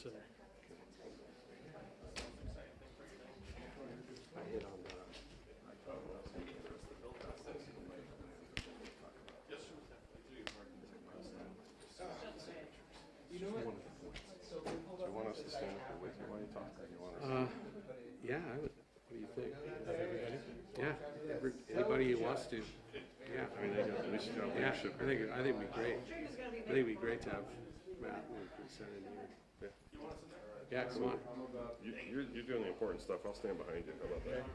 consider. Yeah, I would. What do you think? Yeah, anybody who wants to. Yeah, I mean, they got at least got yeah. leadership. I think it'd be great. I think it'd be great to have Matt and Lisa in here. Yeah, come on. You're doing the important stuff. I'll stand behind you. How about that?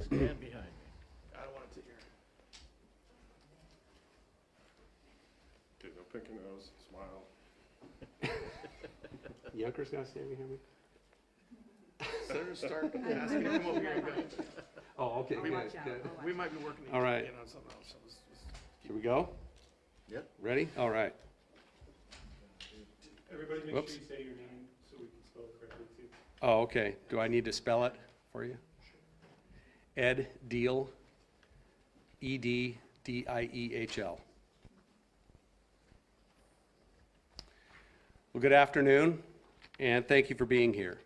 Stand behind me. I don't want it to hear. Okay, no picking nose, smile. Younker's gonna stand behind me? Senator Stark, ask me to come over here and go. Oh, okay, good, good. We might be working All right. on something else. So let's Here we go? Yep. Ready? All right. Everybody make Whoops. sure you say your name so we can spell it correctly too. Oh, okay. Do I need to spell it for you? Ed Diehl, E-D-D-I-E-H-L. Well, good afternoon, and thank you for being here.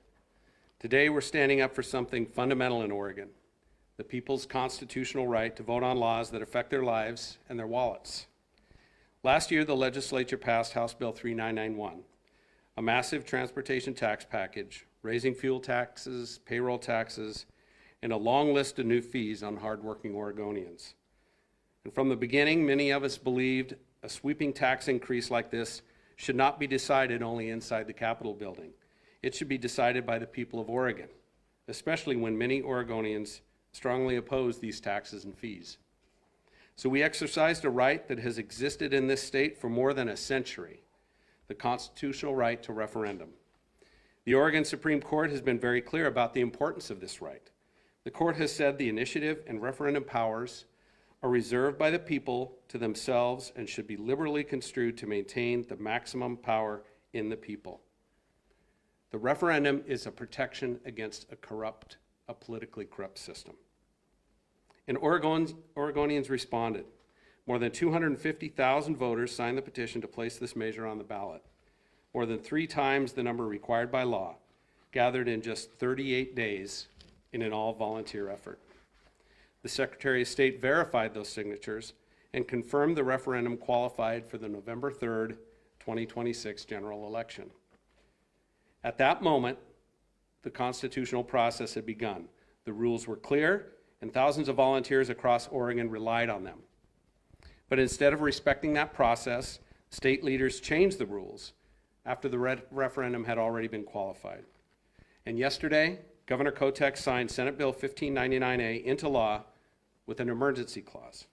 Today, we're standing up for something fundamental in Oregon, the people's constitutional right to vote on laws that affect their lives and their wallets. Last year, the legislature passed House Bill 3991, a massive transportation tax package, raising fuel taxes, payroll taxes, and a long list of new fees on hardworking Oregonians. And from the beginning, many of us believed a sweeping tax increase like this should not be decided only inside the Capitol building. It should be decided by the people of Oregon, especially when many Oregonians strongly oppose these taxes and fees. So we exercised a right that has existed in this state for more than a century, the constitutional right to referendum. The Oregon Supreme Court has been very clear about the importance of this right. The court has said the initiative and referendum powers are reserved by the people to themselves and should be liberally construed to maintain the maximum power in the people. The referendum is a protection against a politically corrupt system. And Oregonians responded. More than 250,000 voters signed the petition to place this measure on the ballot. More than 3 times the number required by law, gathered in just 38 days in an all-volunteer effort. The Secretary of State verified those signatures and confirmed the referendum qualified for the November 3rd, 2026 general election. At that moment, the constitutional process had begun. The rules were clear, and thousands of volunteers across Oregon relied on them. But instead of respecting that process, state leaders changed the rules after the referendum had already been qualified. And yesterday, Governor Kotek signed Senate Bill 1599A into law with an emergency clause.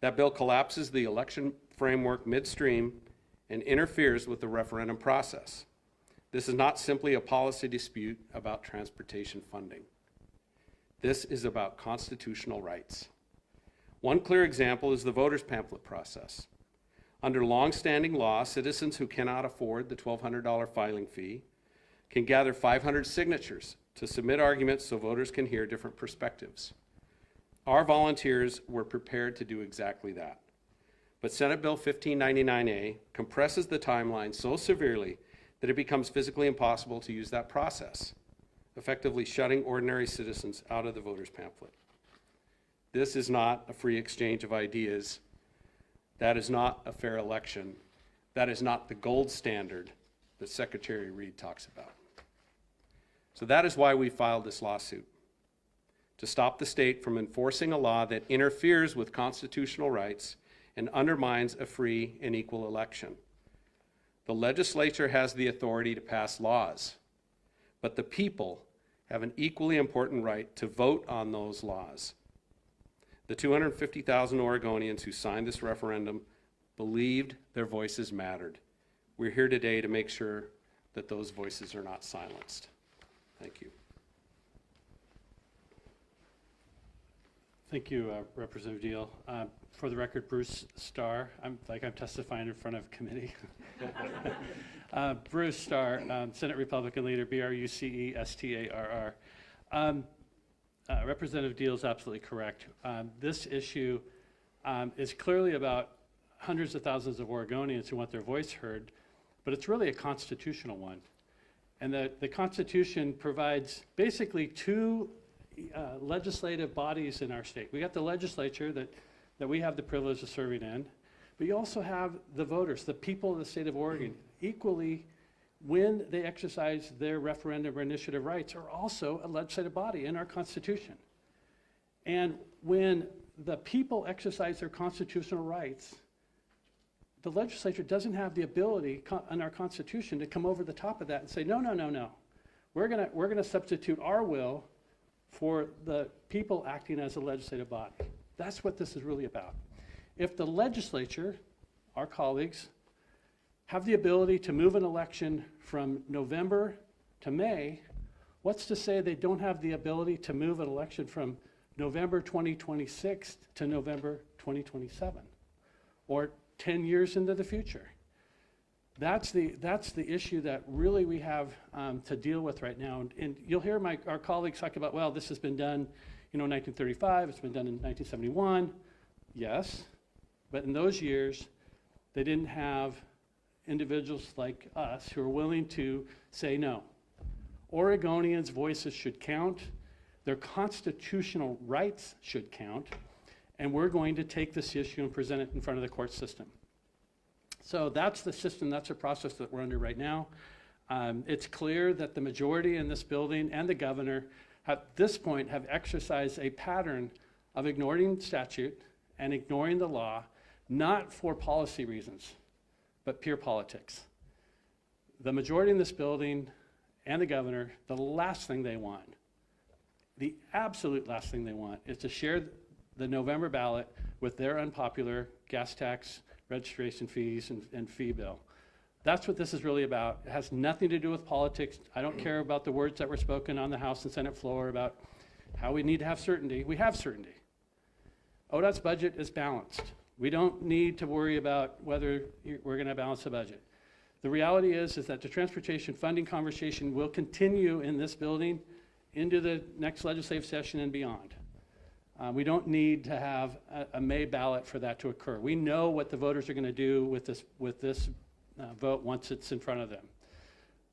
That bill collapses the election framework midstream and interferes with the referendum process. This is not simply a policy dispute about transportation funding. This is about constitutional rights. One clear example is the voters pamphlet process. Under long-standing law, citizens who cannot afford the $1,200 filing fee can gather 500 signatures to submit arguments so voters can hear different perspectives. Our volunteers were prepared to do exactly that. But Senate Bill 1599A compresses the timeline so severely that it becomes physically impossible to use that process, effectively shutting ordinary citizens out of the voters pamphlet. This is not a free exchange of ideas. That is not a fair election. That is not the gold standard that Secretary Reed talks about. So that is why we filed this lawsuit, to stop the state from enforcing a law that interferes with constitutional rights and undermines a free and equal election. The legislature has the authority to pass laws, but the people have an equally important right to vote on those laws. The 250,000 Oregonians who signed this referendum believed their voices mattered. We're here today to make sure that those voices are not silenced. Thank you. Thank you, Representative Diehl. For the record, Bruce Starr. I'm testifying in front of a committee. Bruce Starr, Senate Republican Leader, B-R-U-C-E-S-T-A-R-R. Representative Diehl is absolutely correct. This issue is clearly about hundreds of thousands of Oregonians who want their voice heard, but it's really a constitutional one. And the Constitution provides basically two legislative bodies in our state. We got the legislature that we have the privilege of serving in, but you also have the voters, the people of the state of Oregon, equally, when they exercise their referendum or initiative rights, are also a legislative body in our Constitution. And when the people exercise their constitutional rights, the legislature doesn't have the ability in our Constitution to come over the top of that and say, no, no, no, no. We're gonna substitute our will for the people acting as a legislative body. That's what this is really about. If the legislature, our colleagues, have the ability to move an election from November to May, what's to say they don't have the ability to move an election from November 2026 to November 2027, or 10 years into the future? That's the issue that really we have to deal with right now. And you'll hear our colleagues talk about, well, this has been done, in 1935, it's been done in 1971. Yes, but in those years, they didn't have individuals like us who are willing to say no. Oregonians' voices should count, their constitutional rights should count, and we're going to take this issue and present it in front of the court system. So that's the system, that's the process that we're under right now. It's clear that the majority in this building and the governor at this point have exercised a pattern of ignoring statute and ignoring the law, not for policy reasons, but pure politics. The majority in this building and the governor, the last thing they want, the absolute last thing they want, is to share the November ballot with their unpopular gas tax, registration fees, and fee bill. That's what this is really about. It has nothing to do with politics. I don't care about the words that were spoken on the House and Senate floor about how we need to have certainty. We have certainty. ODOT's budget is balanced. We don't need to worry about whether we're going to balance the budget. The reality is that the transportation funding conversation will continue in this building into the next legislative session and beyond. We don't need to have a May ballot for that to occur. We know what the voters are going to do with this vote once it's in front of them.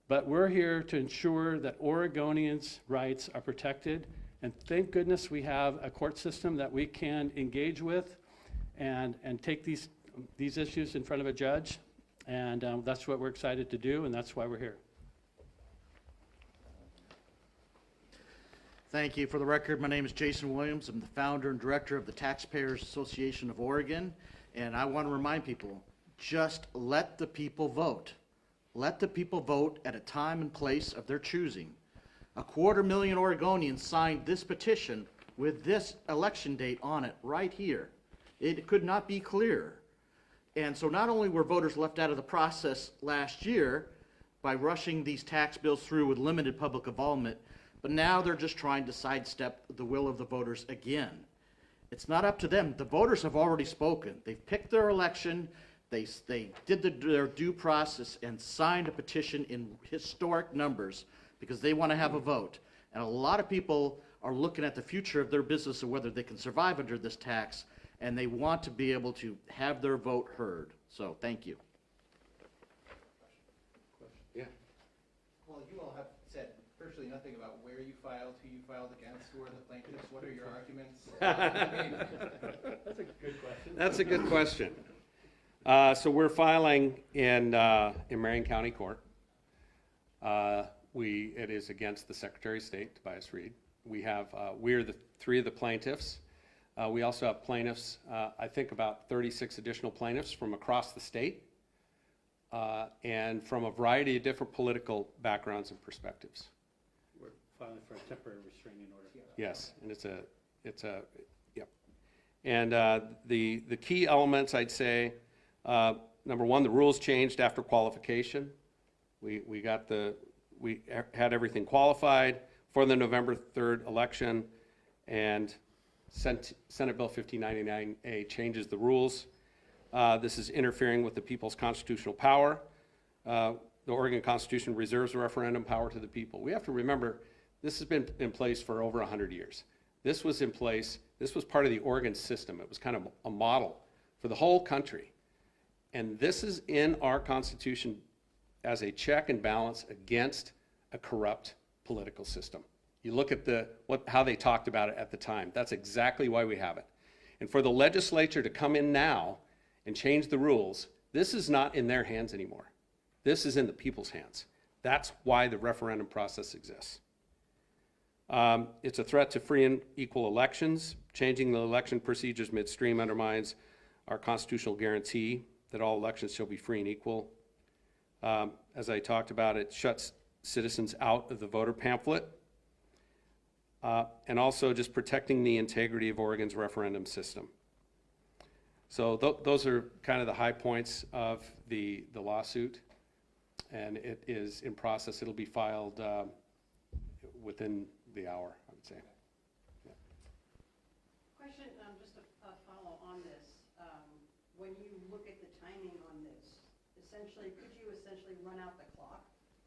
But we're here to ensure that Oregonians' rights are protected, and thank goodness we have a court system that we can engage with and take these issues in front of a judge, and that's what we're excited to do, and that's why we're here. Thank you. For the record, my name is Jason Williams. I'm the founder and director of the Taxpayers Association of Oregon, and I want to remind people, just let the people vote. Let the people vote at a time and place of their choosing. 250,000 Oregonians signed this petition with this election date on it right here. It could not be clearer. And so not only were voters left out of the process last year by rushing these tax bills through with limited public involvement, but now they're just trying to sidestep the will of the voters again. It's not up to them. The voters have already spoken. They've picked their election. They did their due process and signed a petition in historic numbers because they want to have a vote. And a lot of people are looking at the future of their business and whether they can survive under this tax, and they want to be able to have their vote heard. So thank you. Yeah. Well, you all have said virtually nothing about where you filed, who you filed against, who are the plaintiffs, what are your arguments? That's a good question. That's a good question. So we're filing in Marion County Court. It is against the Secretary of State, Tobias Reed. We're the three of the plaintiffs. We also have plaintiffs, I think about 36 additional plaintiffs from across the state, and from a variety of different political backgrounds and perspectives. We're filing for a temporary restraining order. Yes, and yep. And the key elements, I'd say, number one, the rules changed after qualification. We had everything qualified for the November 3rd election, and Senate Bill 1599A changes the rules. This is interfering with the people's constitutional power. The Oregon Constitution reserves the referendum power to the people. We have to remember, this has been in place for over 100 years. This was in place, this was part of the Oregon system. It was kind of a model for the whole country. And this is in our Constitution as a check and balance against a corrupt political system. You look at how they talked about it at the time. That's exactly why we have it. And for the legislature to come in now and change the rules, this is not in their hands anymore. This is in the people's hands. That's why the referendum process exists. It's a threat to free and equal elections. Changing the election procedures midstream undermines our constitutional guarantee that all elections shall be free and equal. As I talked about, it shuts citizens out of the voter pamphlet. And also just protecting the integrity of Oregon's referendum system. So those are kind of the high points of the lawsuit. And it is in process. It'll be filed within the hour, I would say. Yeah. Question, just a follow on this. When you look at the timing on this, could you essentially run out the clock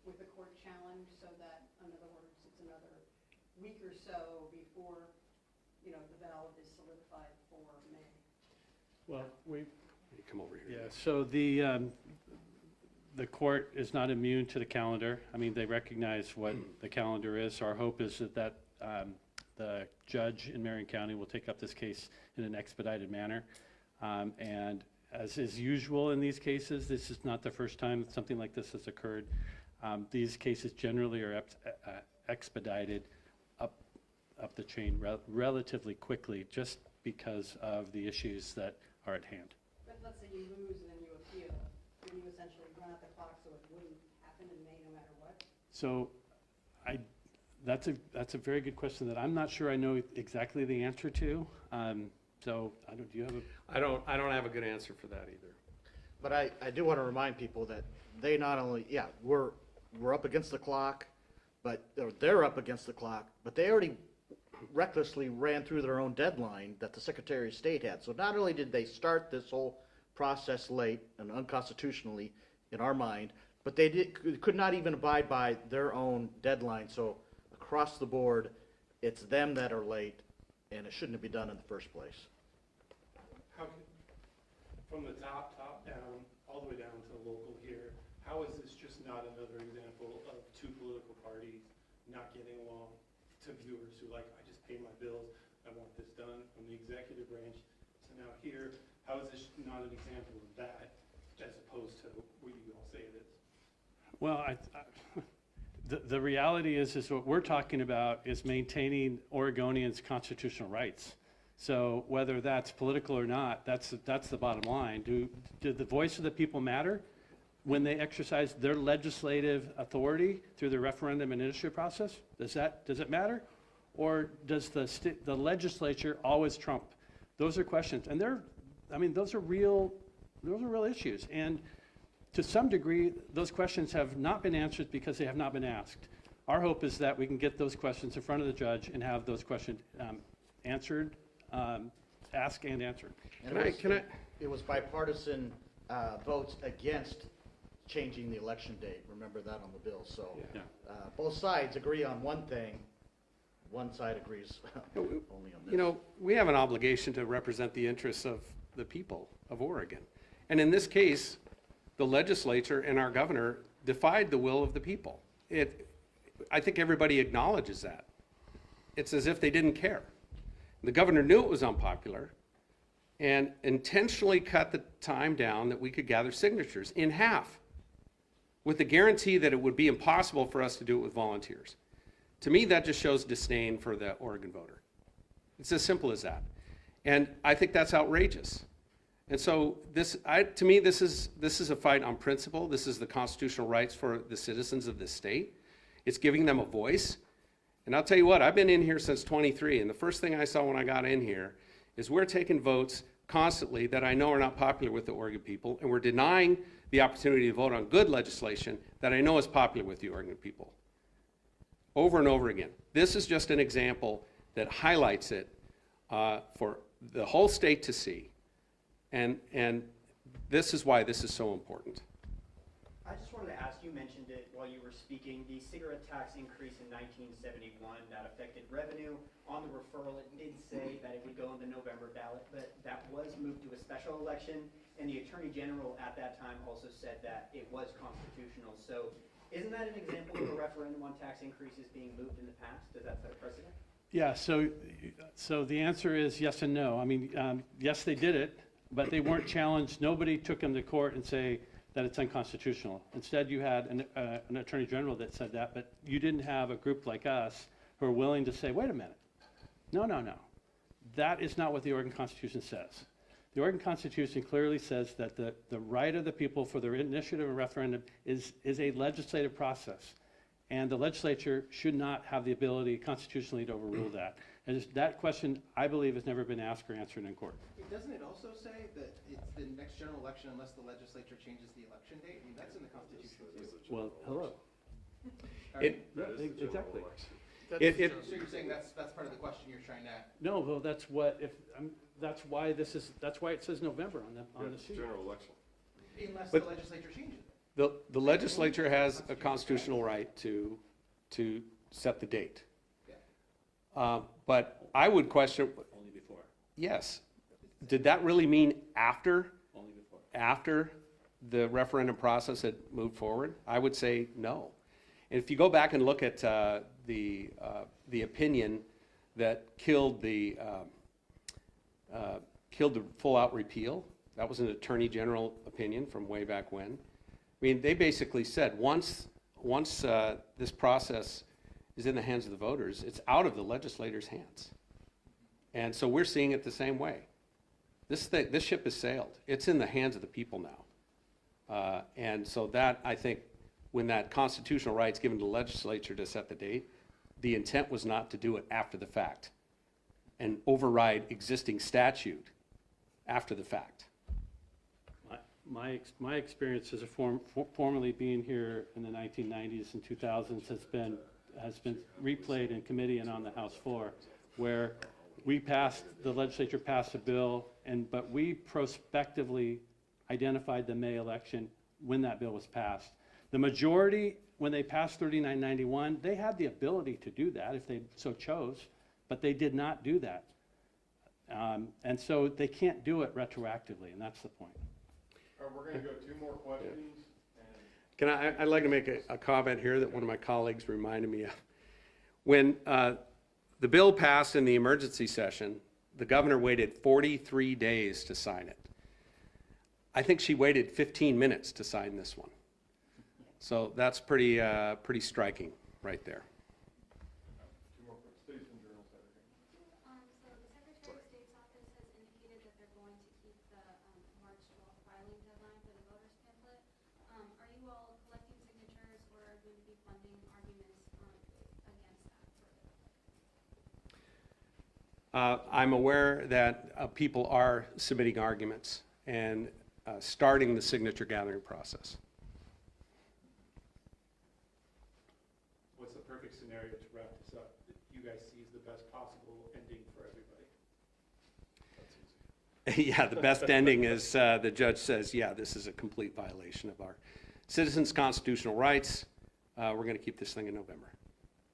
with the court challenge so that, in other words, it's another week or so before, the ballot is solidified for May? Well, You come over here. yeah, so the court is not immune to the calendar. I mean, they recognize what the calendar is. Our hope is that the judge in Marion County will take up this case in an expedited manner. And as is usual in these cases, this is not the first time something like this has occurred. These cases generally are expedited up the chain relatively quickly, just because of the issues that are at hand. But let's say you lose and then you appeal. Can you essentially run out the clock so it wouldn't happen in May no matter what? So that's a very good question that I'm not sure I know exactly the answer to. So do you have a? I don't have a good answer for that either. But I do want to remind people that they not only, we're up against the clock, or they're up against the clock, but they already recklessly ran through their own deadline that the Secretary of State had. So not only did they start this whole process late and unconstitutionally in our mind, but they could not even abide by their own deadline. So across the board, it's them that are late, and it shouldn't have been done in the first place. How can, from the top down, all the way down to the local here, how is this just not another example of two political parties not getting along to viewers who I just pay my bills, I want this done from the executive branch to now here? How is this not an example of that as opposed to what you all say it is? Well, the reality is what we're talking about is maintaining Oregonians' constitutional rights. So whether that's political or not, that's the bottom line. Did the voice of the people matter when they exercise their legislative authority through the referendum and initiative process? Does it matter? Or does the legislature always trump? Those are questions. And those are real issues. And to some degree, those questions have not been answered because they have not been asked. Our hope is that we can get those questions in front of the judge and have those questions answered, asked and answered. And it was bipartisan votes against changing the election date. Remember that on the bill. So Yeah. both sides agree on one thing. One side agrees only on this. We have an obligation to represent the interests of the people of Oregon. And in this case, the legislature and our governor defied the will of the people. I think everybody acknowledges that. It's as if they didn't care. The governor knew it was unpopular and intentionally cut the time down that we could gather signatures in half, with the guarantee that it would be impossible for us to do it with volunteers. To me, that just shows disdain for the Oregon voter. It's as simple as that. And I think that's outrageous. And so to me, this is a fight on principle. This is the constitutional rights for the citizens of this state. It's giving them a voice. And I'll tell you what, I've been in here since 23, and the first thing I saw when I got in here is we're taking votes constantly that I know are not popular with the Oregon people, and we're denying the opportunity to vote on good legislation that I know is popular with the Oregon people. Over and over again. This is just an example that highlights it for the whole state to see. And this is why this is so important. I just wanted to ask, you mentioned it while you were speaking, the cigarette tax increase in 1971 that affected revenue. On the referral, it did say that it would go on the November ballot, but that was moved to a special election, and the Attorney General at that time also said that it was constitutional. So Isn't that an example of a referendum on tax increases being moved in the past? Does that set a precedent? Yeah, so the answer is yes and no. I mean, yes, they did it, but they weren't challenged. Nobody took them to court and say that it's unconstitutional. Instead, you had an attorney general that said that, but you didn't have a group like us who are willing to say, wait a minute, no. That is not what the Oregon Constitution says. The Oregon Constitution clearly says that the right of the people for their initiative and referendum is a legislative process. And the legislature should not have the ability constitutionally to overrule that. And that question, I believe, has never been asked or answered in court. Doesn't it also say that it's the next general election unless the legislature changes the election date? I mean, that's in the Constitution too. Well, hello. That is the general Exactly. election. So you're saying that's part of the question you're trying to ask? No, well, that's what, that's why it says November on the It's sheet. general election. Unless the legislature changes it. The legislature has a constitutional right to set the date. But I would question, Only before, yes, did that really mean after only before. after the referendum process had moved forward? I would say no. And if you go back and look at the opinion that killed the full-out repeal, that was an attorney general opinion from way back when. I mean, they basically said once this process is in the hands of the voters, it's out of the legislators' hands. And so we're seeing it the same way. This ship has sailed. It's in the hands of the people now. And so that, I think, when that constitutional right's given to the legislature to set the date, the intent was not to do it after the fact and override existing statute after the fact. My experience as formerly being here in the 1990s and 2000s has been replayed in committee and on the House floor, where the legislature passed a bill, but we prospectively identified the May election when that bill was passed. The majority, when they passed 3991, they had the ability to do that if they so chose, but they did not do that. And so they can't do it retroactively, and that's the point. We're gonna go 2 more questions. I'd like to make a comment here that one of my colleagues reminded me of. When the bill passed in the emergency session, the governor waited 43 days to sign it. I think she waited 15 minutes to sign this one. So that's pretty striking right there. 2 more questions. Citizen Journal Saturday. So the Secretary of State's office has indicated that they're going to keep the March 12th filing deadline for the voters pamphlet. Are you all collecting signatures or are going to be funding arguments against that? I'm aware that people are submitting arguments and starting the signature gathering process. What's the perfect scenario to wrap this up that you guys see is the best possible ending for everybody? Yeah, the best ending is the judge says, yeah, this is a complete violation of our citizens' constitutional rights. We're going to keep this thing in November.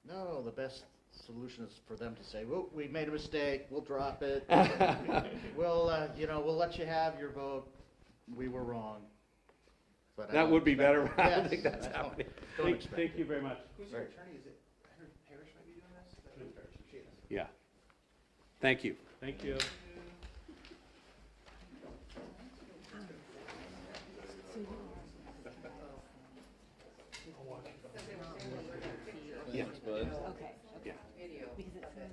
No, the best solution is for them to say, well, we made a mistake, we'll drop it. We'll let you have your vote. We were wrong. But I That don't would be expect- better. I don't Yes, think that's I don't- happening. Don't expect Thank it. you very much. Who's your attorney? Is it, I heard Parrish might be doing this? Appreciate it. Yeah. Thank you. Thank you. Yeah. Okay. Yeah. Because it says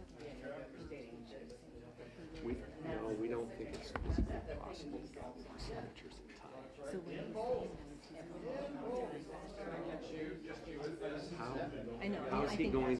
No, we don't think it's physically possible to get all the signatures in time. so when How I know. how is he I think going